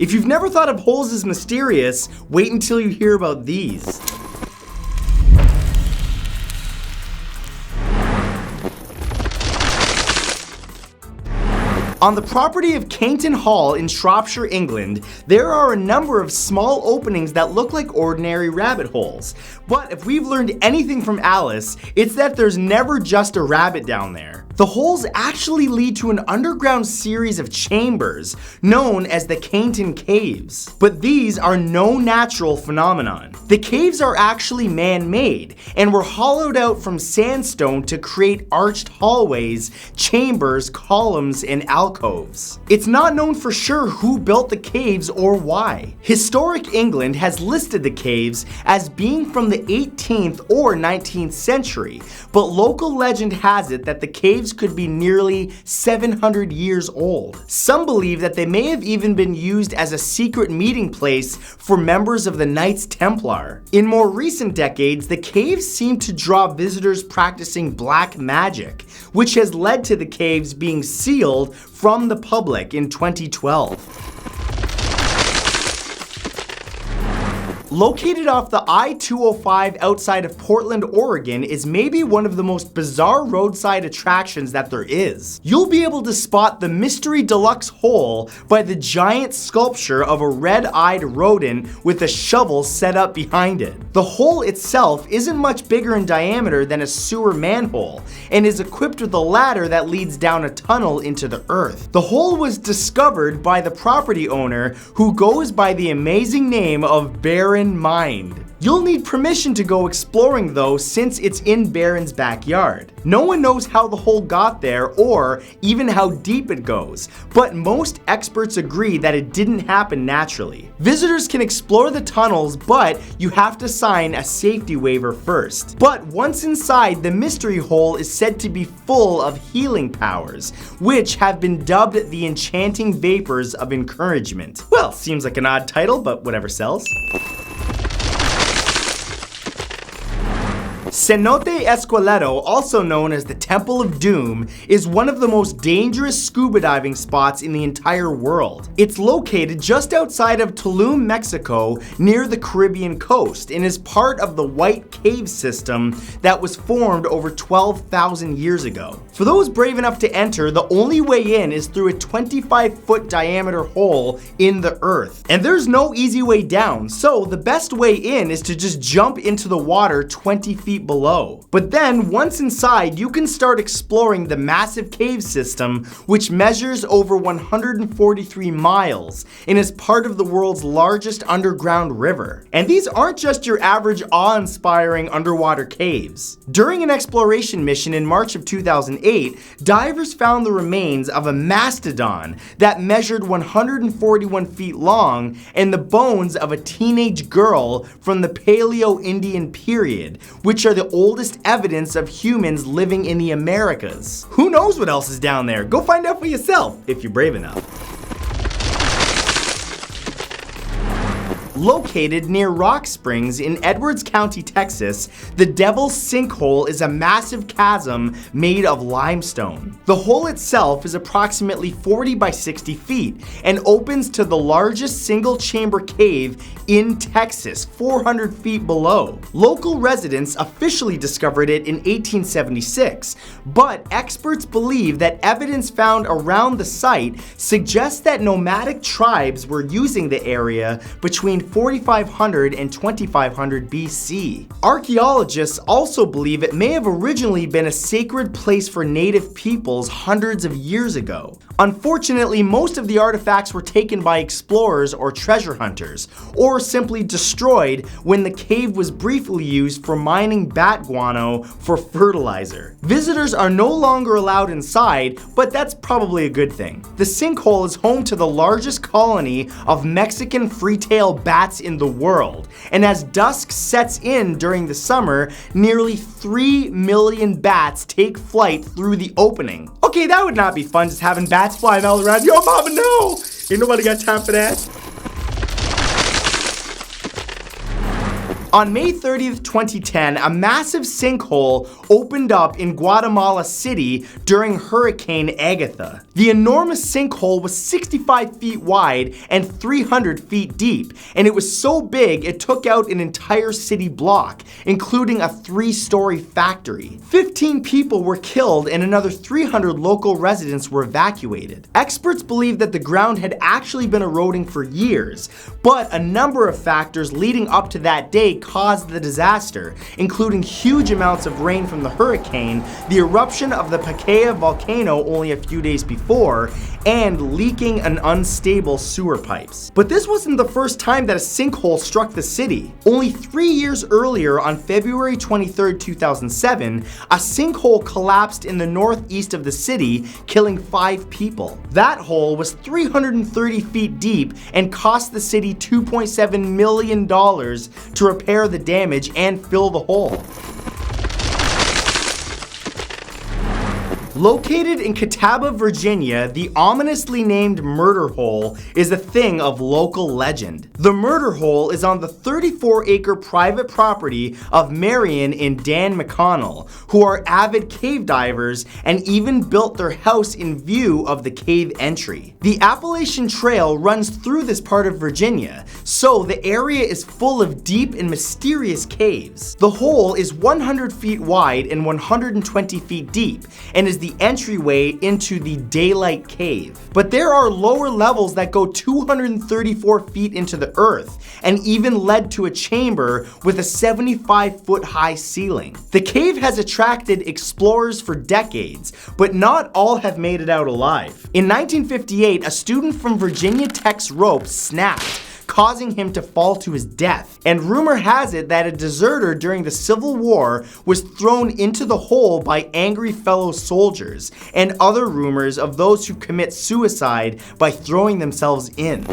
If you've never thought of holes as mysterious, wait until you hear about these. On the property of Cainton Hall in Shropshire, England, there are a number of small openings that look like ordinary rabbit holes. But if we've learned anything from Alice, it's that there's never just a rabbit down there. The holes actually lead to an underground series of chambers known as the Cainton Caves. But these are no natural phenomenon. The caves are actually man-made and were hollowed out from sandstone to create arched hallways, chambers, columns, and alcoves. It's not known for sure who built the caves or why. Historic England has listed the caves as being from the 18th or 19th century, but local legend has it that the caves could be nearly 700 years old. Some believe that they may have even been used as a secret meeting place for members of the Knights Templar. In more recent decades, the caves seem to draw visitors practicing black magic, which has led to the caves being sealed from the public in 2012. Located off the I-205 outside of Portland, Oregon is maybe one of the most bizarre roadside attractions that there is. You'll be able to spot the mystery deluxe hole by the giant sculpture of a red-eyed rodent with a shovel set up behind it. The hole itself isn't much bigger in diameter than a sewer manhole and is equipped with a ladder that leads down a tunnel into the earth. The hole was discovered by the property owner, who goes by the amazing name of Baron Mind. You'll need permission to go exploring though, since it's in Baron's backyard. No one knows how the hole got there or even how deep it goes, but most experts agree that it didn't happen naturally. Visitors can explore the tunnels, but you have to sign a safety waiver first. But once inside, the mystery hole is said to be full of healing powers, which have been dubbed the enchanting vapors of encouragement. Well, seems like an odd title, but whatever sells. Cenote Esqueleto, also known as the Temple of Doom, is one of the most dangerous scuba diving spots in the entire world. It's located just outside of Tulum, Mexico, near the Caribbean coast, and is part of the White Cave system that was formed over 12,000 years ago. For those brave enough to enter, the only way in is through a 25-foot diameter hole in the earth. And there's no easy way down, so the best way in is to just jump into the water 20 feet below. But then, once inside, you can start exploring the massive cave system, which measures over 143 miles and is part of the world's largest underground river. And these aren't just your average awe-inspiring underwater caves. During an exploration mission in March of 2008, divers found the remains of a mastodon that measured 141 feet long and the bones of a teenage girl from the Paleo-Indian period, which are the oldest evidence of humans living in the Americas. Who knows what else is down there? Go find out for yourself, if you're brave enough. Located near Rock Springs in Edwards County, Texas, the Devil's Sinkhole is a massive chasm made of limestone. The hole itself is approximately 40 by 60 feet and opens to the largest single-chamber cave in Texas, 400 feet below. Local residents officially discovered it in 1876, but experts believe that evidence found around the site suggests that nomadic tribes were using the area between 4500 and 2500 BC. Archaeologists also believe it may have originally been a sacred place for native peoples hundreds of years ago. Unfortunately, most of the artifacts were taken by explorers or treasure hunters, or simply destroyed when the cave was briefly used for mining bat guano for fertilizer. Visitors are no longer allowed inside, but that's probably a good thing. The sinkhole is home to the largest colony of Mexican free-tailed bats in the world, and as dusk sets in during the summer, nearly 3 million bats take flight through the opening. Okay, that would not be fun, just having bats flying all around. Yo, mama, no! Ain't nobody got time for that. On May 30th, 2010, a massive sinkhole opened up in Guatemala City during Hurricane Agatha. The enormous sinkhole was 65 feet wide and 300 feet deep, and it was so big it took out an entire city block, including a 3-story factory. 15 people were killed and another 300 local residents were evacuated. Experts believe that the ground had actually been eroding for years, but a number of factors leading up to that day caused the disaster, including huge amounts of rain from the hurricane, the eruption of the Pacaya volcano only a few days before, and leaking and unstable sewer pipes. But this wasn't the first time that a sinkhole struck the city. Only 3 years earlier, on February 23, 2007, a sinkhole collapsed in the northeast of the city, killing 5 people. That hole was 330 feet deep and cost the city $2.7 million to repair the damage and fill the hole. Located in Catawba, Virginia, the ominously named Murder Hole is a thing of local legend. The Murder Hole is on the 34-acre private property of Marion and Dan McConnell, who are avid cave divers and even built their house in view of the cave entry. The Appalachian Trail runs through this part of Virginia, so the area is full of deep and mysterious caves. The hole is 100 feet wide and 120 feet deep, and is the entryway into the Daylight Cave. But there are lower levels that go 234 feet into the earth, and even led to a chamber with a 75-foot high ceiling. The cave has attracted explorers for decades, but not all have made it out alive. In 1958, a student from Virginia Tech's rope snapped, causing him to fall to his death. And rumor has it that a deserter during the Civil War was thrown into the hole by angry fellow soldiers, and other rumors of those who commit suicide by throwing themselves in.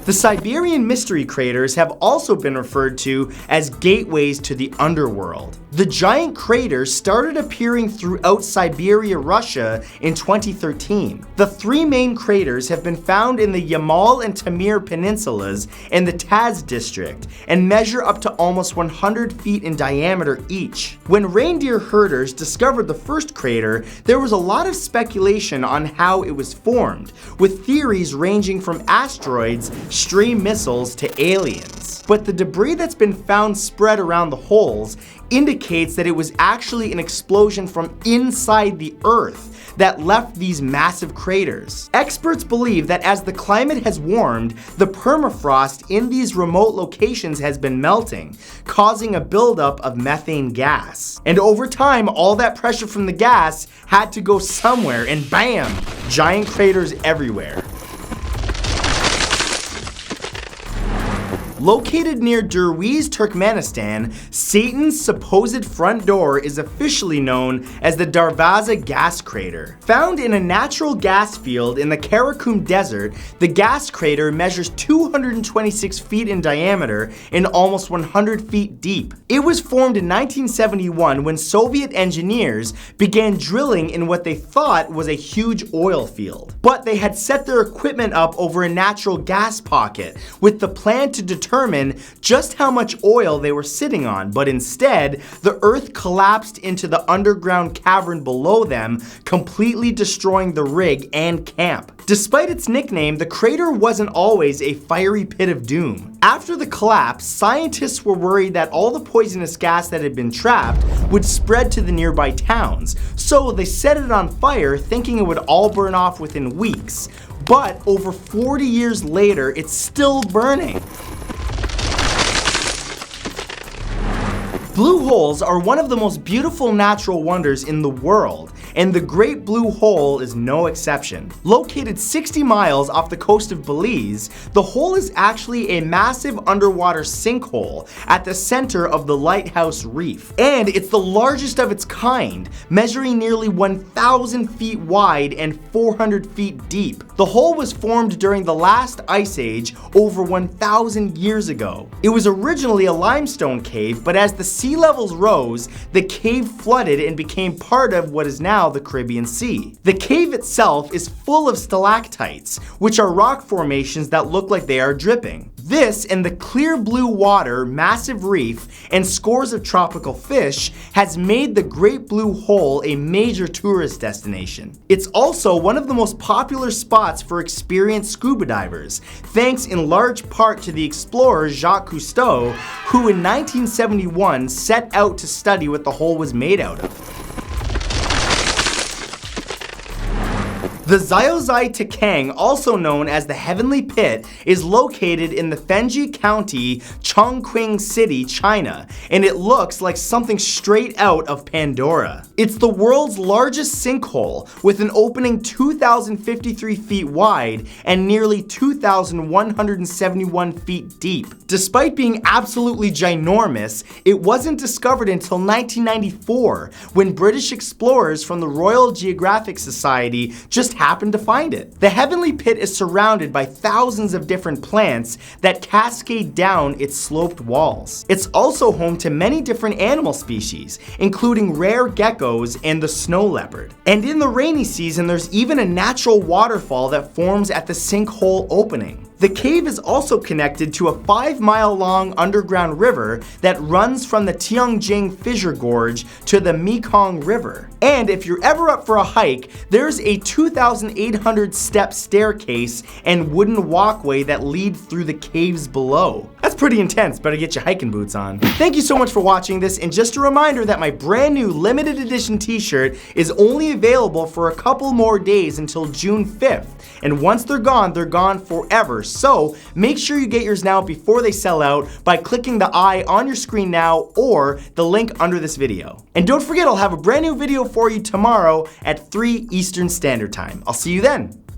The Siberian mystery craters have also been referred to as gateways to the underworld. The giant craters started appearing throughout Siberia, Russia in 2013. The 3 main craters have been found in the Yamal and Tamir peninsulas and the Taz district, and measure up to almost 100 feet in diameter each. When reindeer herders discovered the first crater, there was a lot of speculation on how it was formed, with theories ranging from asteroids, stray missiles, to aliens. But the debris that's been found spread around the holes indicates that it was actually an explosion from inside the Earth that left these massive craters. Experts believe that as the climate has warmed, the permafrost in these remote locations has been melting, causing a buildup of methane gas. And over time, all that pressure from the gas had to go somewhere, and bam! Giant craters everywhere. Located near DOOI, Turkmenistan, Satan's supposed front door is officially known as the Darvaza gas crater. Found in a natural gas field in the Karakum Desert, the gas crater measures 226 feet in diameter and almost 100 feet deep. It was formed in 1971 when Soviet engineers began drilling in what they thought was a huge oil field. But they had set their equipment up over a natural gas pocket with the plan to determine just how much oil they were sitting on, but instead, the earth collapsed into the underground cavern below them, completely destroying the rig and camp. Despite its nickname, the crater wasn't always a fiery pit of doom. After the collapse, scientists were worried that all the poisonous gas that had been trapped would spread to the nearby towns, so they set it on fire thinking it would all burn off within weeks. But over 40 years later, it's still burning. Blue holes are one of the most beautiful natural wonders in the world, and the Great Blue Hole is no exception. Located 60 miles off the coast of Belize, the hole is actually a massive underwater sinkhole at the center of the Lighthouse Reef. And it's the largest of its kind, measuring nearly 1,000 feet wide and 400 feet deep. The hole was formed during the last ice age over 1,000 years ago. It was originally a limestone cave, but as the sea levels rose, the cave flooded and became part of what is now now the Caribbean Sea. The cave itself is full of stalactites, which are rock formations that look like they are dripping. This and the clear blue water, massive reef, and scores of tropical fish has made the Great Blue Hole a major tourist destination. It's also one of the most popular spots for experienced scuba divers, thanks in large part to the explorer Jacques Cousteau, who in 1971 set out to study what the hole was made out of. The Xiaozai Tekang, also known as the Heavenly Pit, is located in the Fenji County, Chongqing City, China, and it looks like something straight out of Pandora. It's the world's largest sinkhole, with an opening 2,053 feet wide and nearly 2,171 feet deep. Despite being absolutely ginormous, it wasn't discovered until 1994, when British explorers from the Royal Geographic Society just happened to find it. The Heavenly Pit is surrounded by thousands of different plants that cascade down its sloped walls. It's also home to many different animal species, including rare geckos and the snow leopard. And in the rainy season, there's even a natural waterfall that forms at the sinkhole opening. The cave is also connected to a 5-mile-long underground river that runs from the Tianjing Fissure Gorge to the Mekong River. And if you're ever up for a hike, there's a 2,800-step staircase and wooden walkway that lead through the caves below. That's pretty intense, better get your hiking boots on. Thank you so much for watching this, and just a reminder that my brand new limited edition t-shirt is only available for a couple more days until June 5th. And once they're gone forever. So make sure you get yours now before they sell out by clicking the I on your screen now or the link under this video. And don't forget, I'll have a brand new video for you tomorrow at 3 Eastern Standard Time. I'll see you then.